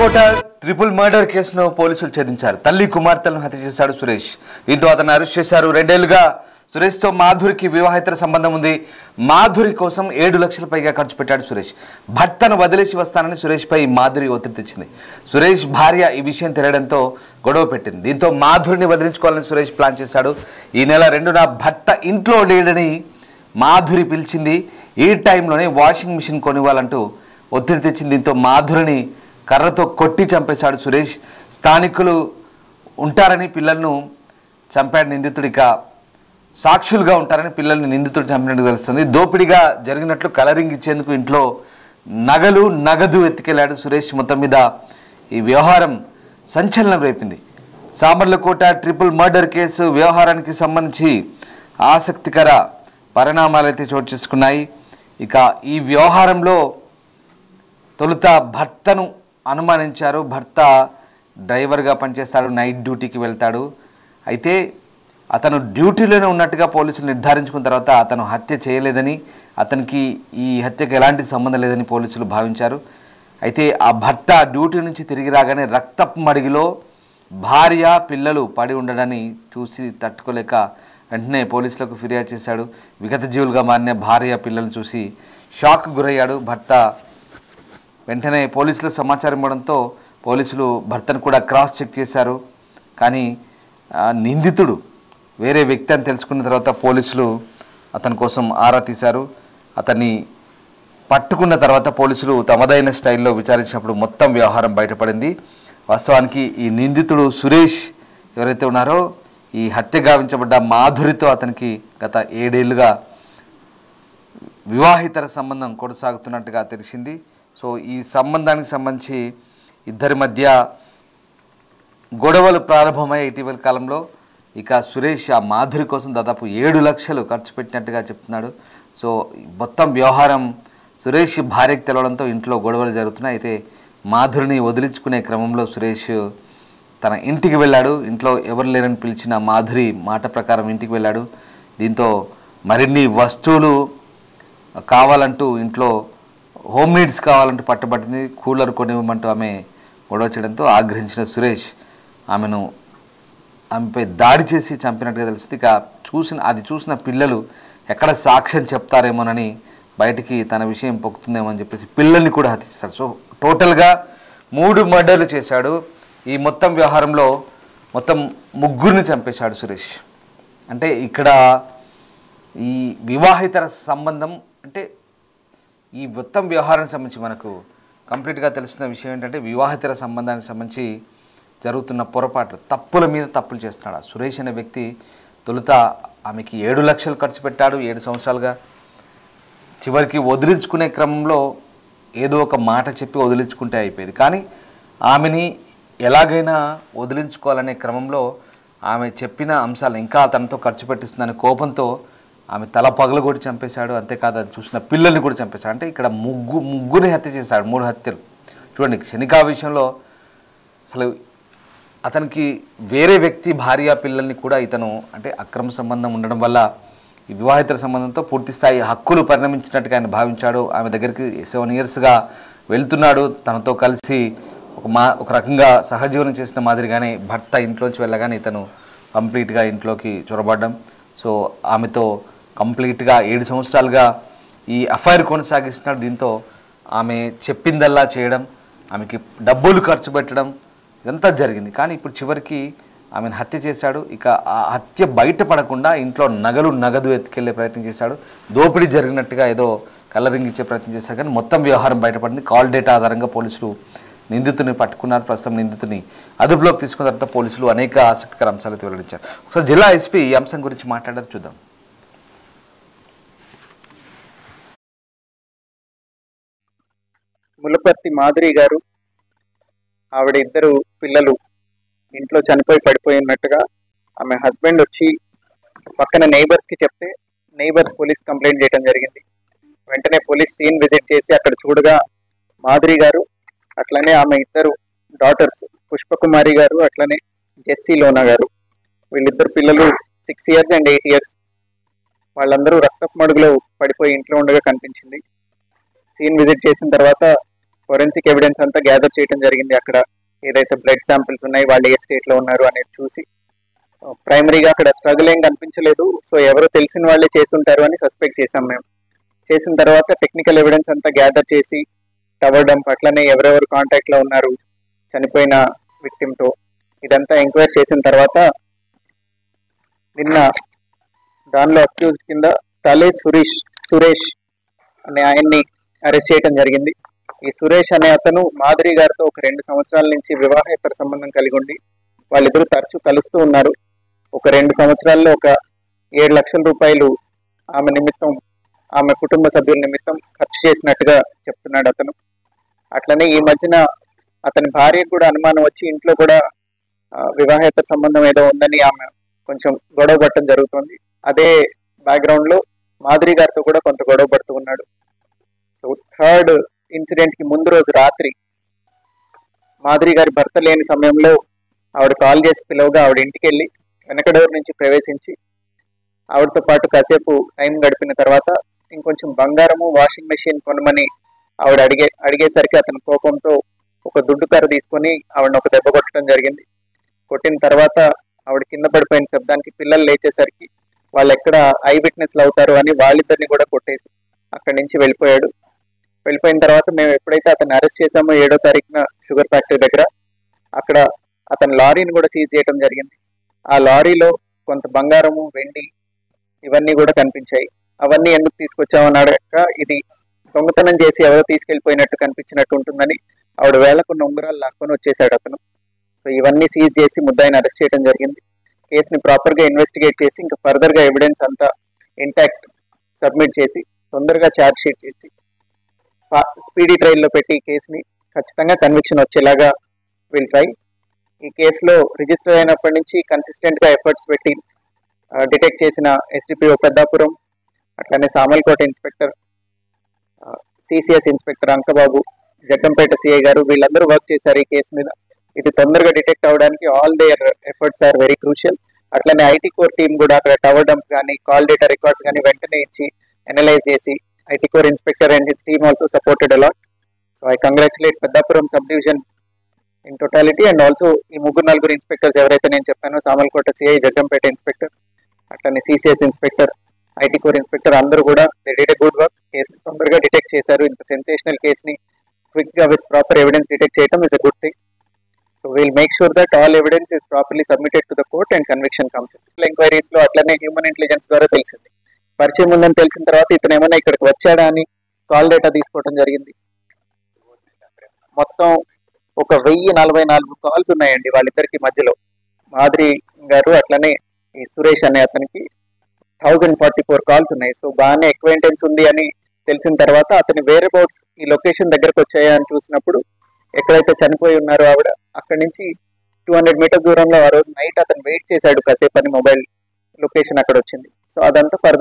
Samarlakota triple murder కేసును పోలీసులు ఛేదించారు. తల్లి కుమార్తెలను హత్య చేశాడు సురేష్. దీంతో అతను అరెస్ట్ చేశారు. 2 ఏళ్లుగా సురేష్తో మాధురికి వివాహేతర సంబంధం ఉంది. మాధురి కోసం 7 లక్షల పైగా ఖర్చు పెట్టాడు సురేష్. భర్తను వదిలేసి వస్తానని సురేష్పై మాధురి ఒత్తిడి తెచ్చింది. సురేష్ భార్య ఈ విషయం తెలియడంతో గొడవ పెట్టింది. దీంతో మాధురిని వదిలించుకోవాలని సురేష్ ప్లాన్ చేశాడు. ఈ నెల 2న భర్త ఇంట్లో లేడని మాధురి పిలిచింది. ఈ టైంలోనే వాషింగ్ మిషన్ కొనివ్వాలంటూ ఒత్తిడి తెచ్చింది. దీంతో మాధురిని కర్రతో కొట్టి చంపేశాడు సురేష్. స్థానికులు ఉంటారని పిల్లలను చంపాడు నిందితుడు. ఇక సాక్షులుగా ఉంటారని పిల్లల్ని నిందితుడు చంపినట్టు తెలుస్తుంది. దోపిడీగా జరిగినట్లు కలరింగ్ ఇచ్చేందుకు ఇంట్లో నగదు ఎత్తుకెళ్లాడు సురేష్. మొత్తం మీద ఈ వ్యవహారం సంచలనం రేపింది. సామర్లకోట ట్రిపుల్ మర్డర్ కేసు వ్యవహారానికి సంబంధించి ఆసక్తికర పరిణామాలు అయితే చోటు చేసుకున్నాయి. ఇక ఈ వ్యవహారంలో తొలుత భర్తను అనుమానించారు. భర్త డ్రైవర్గా పనిచేస్తాడు, నైట్ డ్యూటీకి వెళ్తాడు. అయితే అతను డ్యూటీలోనే ఉన్నట్టుగా పోలీసులు నిర్ధారించుకున్న తర్వాత అతను హత్య చేయలేదని, అతనికి ఈ హత్యకు ఎలాంటి సంబంధం లేదని పోలీసులు భావించారు. అయితే ఆ భర్త డ్యూటీ నుంచి తిరిగి రాగానే రక్తపు మడిగిలో భార్య పిల్లలు పడి ఉండడాన్ని చూసి తట్టుకోలేక వెంటనే పోలీసులకు ఫిర్యాదు చేశాడు. విగత జీవులుగా మారిన భార్య పిల్లలు చూసి షాక్ గురయ్యాడు. భర్త వెంటనే పోలీసులకు సమాచారం ఇవ్వడంతో పోలీసులు భర్తను కూడా క్రాస్ చెక్ చేశారు. కానీ నిందితుడు వేరే వ్యక్తి అని తెలుసుకున్న తర్వాత పోలీసులు అతని కోసం ఆరా తీశారు. అతన్ని పట్టుకున్న తర్వాత పోలీసులు తమదైన స్టైల్లో విచారించినప్పుడు మొత్తం వ్యవహారం బయటపడింది. వాస్తవానికి ఈ నిందితుడు సురేష్ ఎవరైతే ఉన్నారో ఈ హత్య గావించబడ్డ మాధురితో అతనికి గత 7 ఏళ్లుగా వివాహితర సంబంధం కొనసాగుతున్నట్టుగా తెలిసింది. సో ఈ సంబంధానికి సంబంధించి ఇద్దరి మధ్య గొడవలు ప్రారంభమయ్యే ఇటీవల కాలంలో ఇక సురేష్ ఆ మాధురి కోసం దాదాపు 7 లక్షలు ఖర్చు పెట్టినట్టుగా చెప్తున్నాడు. సో మొత్తం వ్యవహారం సురేష్ భార్యకు తెలవడంతో ఇంట్లో గొడవలు జరుగుతున్నాయి. అయితే మాధురిని వదిలించుకునే క్రమంలో సురేష్ తన ఇంటికి వెళ్ళాడు. ఇంట్లో ఎవరు లేరని పిలిచిన మాధురి మాట ప్రకారం ఇంటికి వెళ్ళాడు. దీంతో మరిన్ని వస్తువులు కావాలంటూ ఇంట్లో హోమ్ నీడ్స్ కావాలంటూ పట్టుబట్టింది. కూలర్ కొనివ్వమంటూ ఆమె గొడవ చేయడంతో ఆగ్రహించిన సురేష్ ఆమెపై దాడి చేసి చంపినట్టుగా తెలుస్తుంది. ఇక చూసిన పిల్లలు ఎక్కడ సాక్ష్యం చెప్తారేమోనని బయటికి తన విషయం పొక్కుతుందేమో అని చెప్పేసి పిల్లల్ని కూడా హత్య చేశాడు. సో టోటల్గా 3 మర్డర్లు చేశాడు. ఈ మొత్తం వ్యవహారంలో మొత్తం 3 చంపేశాడు సురేష్. అంటే ఇక్కడ ఈ వివాహితర సంబంధం అంటే ఈ మొత్తం వ్యవహారానికి సంబంధించి మనకు కంప్లీట్గా తెలుస్తున్న విషయం ఏంటంటే వివాహితర సంబంధానికి సంబంధించి జరుగుతున్న పొరపాట్లు తప్పుల మీద తప్పులు చేస్తున్నాడు. సురేష్ అనే వ్యక్తి తొలుత ఆమెకి 7 లక్షలు ఖర్చు పెట్టాడు 7 సంవత్సరాలుగా. చివరికి వదిలించుకునే క్రమంలో ఏదో ఒక మాట చెప్పి వదిలించుకుంటే అయిపోయేది. కానీ ఆమెని ఎలాగైనా వదిలించుకోవాలనే క్రమంలో ఆమె చెప్పిన అంశాలు ఇంకా తనతో ఖర్చు పెట్టిస్తుందనే కోపంతో ఆమె తల పగలగొట్టి చంపేశాడు. అంతేకాదు అది చూసిన పిల్లల్ని కూడా చంపేశాడు. అంటే ఇక్కడ ముగ్గురిని హత్య చేశాడు. 3 హత్యలు. చూడండి, క్షణికా విషయంలో అసలు అతనికి వేరే వ్యక్తి భార్య పిల్లల్ని కూడా ఇతను అంటే అక్రమ సంబంధం ఉండడం వల్ల ఈ వివాహితర సంబంధంతో పూర్తి స్థాయి హక్కులు పరిణమించినట్టుగా ఆయన భావించాడు. ఆమె దగ్గరికి 7 ఇయర్స్గా వెళ్తున్నాడు. తనతో కలిసి ఒక రకంగా సహజీవనం చేసిన మాదిరిగానే భర్త ఇంట్లోంచి వెళ్ళగానే ఇతను కంప్లీట్గా ఇంట్లోకి చొరబడ్డం. సో ఆమెతో కంప్లీట్గా 7 సంవత్సరాలుగా ఈ అఫైర్ కొనసాగిస్తున్నాడు. దీంతో ఆమె చెప్పిందల్లా చేయడం, ఆమెకి డబ్బులు ఖర్చు పెట్టడం ఇదంతా జరిగింది. కానీ ఇప్పుడు చివరికి ఆమెను హత్య చేశాడు. ఇక ఆ హత్య బయటపడకుండా ఇంట్లో నగదు ఎత్తుకెళ్లే ప్రయత్నం చేశాడు. దోపిడీ జరిగినట్టుగా ఏదో కలరింగ్ ఇచ్చే ప్రయత్నం చేశాడు. కానీ మొత్తం వ్యవహారం బయటపడింది. కాల్ డేటా ఆధారంగా పోలీసులు నిందితుని పట్టుకున్నారు. ప్రస్తుతం నిందితుని అదుపులోకి తీసుకున్న తర్వాత పోలీసులు అనేక ఆసక్తికర అంశాలు వెల్లడించారు. ఒకసారి జిల్లా ఎస్పీ ఈ అంశం గురించి మాట్లాడారు, చూద్దాం. ములపర్తి మాధురి గారు, ఆవిడ 2 పిల్లలు ఇంట్లో చనిపోయి పడిపోయి ఉన్నట్టుగా ఆమె హస్బెండ్ వచ్చి పక్కన నైబర్స్కి చెప్తే నైబర్స్ పోలీస్ కంప్లైంట్ చేయడం జరిగింది. వెంటనే పోలీస్ సీన్ విజిట్ చేసి అక్కడ చూడగా మాధురి గారు అట్లనే ఆమె 2 డాటర్స్ పుష్పకుమారి గారు అట్లనే జెస్సీ లోనా గారు, వీళ్ళిద్దరు పిల్లలు 6 years and 8 years, వాళ్ళందరూ రక్తపు మడుగులో పడిపోయి ఇంట్లో ఉండగా కనిపించింది. సీన్ విజిట్ చేసిన తర్వాత ఫోరెన్సిక్ ఎవిడెన్స్ అంతా గ్యాదర్ చేయడం జరిగింది. అక్కడ ఏదైతే బ్లడ్ శాంపిల్స్ ఉన్నాయి, వాళ్ళు ఏ స్టేట్ లో ఉన్నారు అనేది చూసి ప్రైమరీగా అక్కడ స్ట్రగుల్ ఏం కనిపించలేదు. సో ఎవరో తెలిసిన వాళ్ళే చేసుంటారు అని సస్పెక్ట్ చేసాం మేము. చేసిన తర్వాత టెక్నికల్ ఎవిడెన్స్ అంతా గ్యాదర్ చేసి టవర్ డంప్ అట్లనే ఎవరెవరు కాంటాక్ట్ లో ఉన్నారు చనిపోయిన విక్టిమ్ తో ఇదంతా ఎంక్వైరీ చేసిన తర్వాత నిన్న దానిలో అక్యూజ్ కింద తలే సురేష్ అనే ఆయన్ని అరెస్ట్ చేయడం జరిగింది. ఈ సురేష్ అనే అతను మాధురి గారితో ఒక 2 సంవత్సరాల నుంచి వివాహేతర సంబంధం కలిగి ఉండి వాళ్ళిద్దరూ తరచూ కలుస్తూ ఉన్నారు. ఒక 2 సంవత్సరాల్లో ఒక 7 లక్షల రూపాయలు ఆమె నిమిత్తం, ఆమె కుటుంబ సభ్యుల నిమిత్తం ఖర్చు చేసినట్టుగా చెప్తున్నాడు అతను. అట్లనే ఈ మధ్యన అతని భార్యకు కూడా అనుమానం వచ్చి ఇంట్లో కూడా వివాహేతర సంబంధం ఏదో ఉందని ఆమె కొంచెం గొడవ పడటం జరుగుతుంది. అదే బ్యాక్గ్రౌండ్ లో మాధురి గారితో కూడా కొంత గొడవ పడుతూ ఉన్నాడు. సో థర్డ్ ఇన్సిడెంట్ కి ముందు రోజు రాత్రి మాధురి గారి భర్త లేని సమయంలో ఆవిడ కాల్ చేసి పిలవగా ఆవిడ ఇంటికి వెళ్ళి వెనక డోర్ నుంచి ప్రవేశించి ఆవిడతో పాటు కాసేపు టైం గడిపిన తర్వాత ఇంకొంచెం బంగారము, వాషింగ్ మెషిన్ కొనమని ఆవిడ అడిగేసరికి అతని కోపంతో ఒక దుడ్డు కర్ర తీసుకొని ఆవిడని ఒక దెబ్బ కొట్టడం జరిగింది. కొట్టిన తర్వాత ఆవిడ కింద పడిపోయిన శబ్దానికి పిల్లలు లేచేసరికి వాళ్ళు ఎక్కడ ఐ విట్నెస్లు అవుతారు అని వాళ్ళిద్దరిని కూడా కొట్టేసి అక్కడి నుంచి వెళ్ళిపోయాడు. వెళ్ళిపోయిన తర్వాత మేము ఎప్పుడైతే అతన్ని అరెస్ట్ చేసామో 7వ తారీఖున షుగర్ ఫ్యాక్టరీ దగ్గర, అక్కడ అతని లారీని కూడా సీజ్ చేయడం జరిగింది. ఆ లారీలో కొంత బంగారము, వెండి ఇవన్నీ కూడా కనిపించాయి. అవన్నీ ఎందుకు తీసుకొచ్చామని అడగక ఇది దొంగతనం చేసి ఎవరో తీసుకెళ్లిపోయినట్టు కనిపించినట్టు ఉంటుందని ఆవిడ వేలకున్న ఉంగరాలు లాక్కొని వచ్చేసాడు అతను. సో ఇవన్నీ సీజ్ చేసి ముద్దాయిని అరెస్ట్ చేయడం జరిగింది. కేసుని ప్రాపర్ గా ఇన్వెస్టిగేట్ చేసి ఇంకా ఫర్దర్ గా ఎవిడెన్స్ అంతా ఇంటాక్ట్ సబ్మిట్ చేసి తొందరగా ఛార్జ్ షీట్ చేసి స్పీడీ ట్రయల్ లో పెట్టి ఈ కేసుని ఖచ్చితంగా కన్విక్షన్ వచ్చేలాగా విల్ ట్రై. ఈ కేసులో రిజిస్టర్ అయినప్పటి నుంచి కన్సిస్టెంట్ గా ఎఫర్ట్స్ పెట్టి డిటెక్ట్ చేసిన ఎస్డిపిఓ పెద్దాపురం, అట్లానే Samalkota inspector, CCS inspector Ankababu, Jaggampeta CI గారు వీళ్ళందరూ వర్క్ చేశారు ఈ కేసు మీద. ఇది తొందరగా డిటెక్ట్ అవడానికి all their efforts are very crucial. అట్లనే ఐటీ కోర్ టీమ్ కూడా అక్కడ టవర్ డంప్ కానీ కాల్ డేటా రికార్డ్స్ కానీ వెంటనే ఇచ్చి అనలైజ్ చేసి IT core inspector and his team also supported a lot. So I congratulate Peddapuram sub division in totality and also ఈ 3-4 inspectors ఎవరైతే నేను చెప్పానో సామల్కోట సిఐ, జగ్గంపేట ఇన్స్పెక్టర్, అట్లనే CCS inspector, IT core inspector అందరూ కూడా they did a good work. కేసుని తొందరగా detect చేశారు. ఇంత సెన్సేషనల్ కేసుని క్విక్ గా విత్ ప్రాపర్ ఎవిడెన్స్ డిటెక్ట్ చేయడం is a good thing. So we'll make sure that all evidence is properly submitted to the court and conviction comes in. Inquiries లో అట్లనే human intelligence ద్వారా తెలిసింది. పరిచయం ఉందని తెలిసిన తర్వాత ఇతను ఏమైనా ఇక్కడికి వచ్చాడా అని కాల్ డేటా తీసుకోవడం జరిగింది. మొత్తం ఒక 1044 కాల్స్ ఉన్నాయండి వాళ్ళిద్దరికి మధ్యలో. మాధురి గారు అట్లనే ఈ సురేష్ అనే అతనికి 1044 కాల్స్ ఉన్నాయి. సో బాగానే ఎక్వైంటెన్స్ ఉంది అని తెలిసిన తర్వాత అతని వేరే బౌట్స్ ఈ లొకేషన్ దగ్గరకు వచ్చాయా అని చూసినప్పుడు ఎక్కడైతే చనిపోయి ఉన్నారో ఆవిడ అక్కడి నుంచి 200 మీటర్ దూరంలో ఆ రోజు నైట్ అతను వెయిట్ చేశాడు కాసేపు అని మొబైల్ లొకేషన్ అక్కడ వచ్చింది. సో అదంతా ఫర్దర్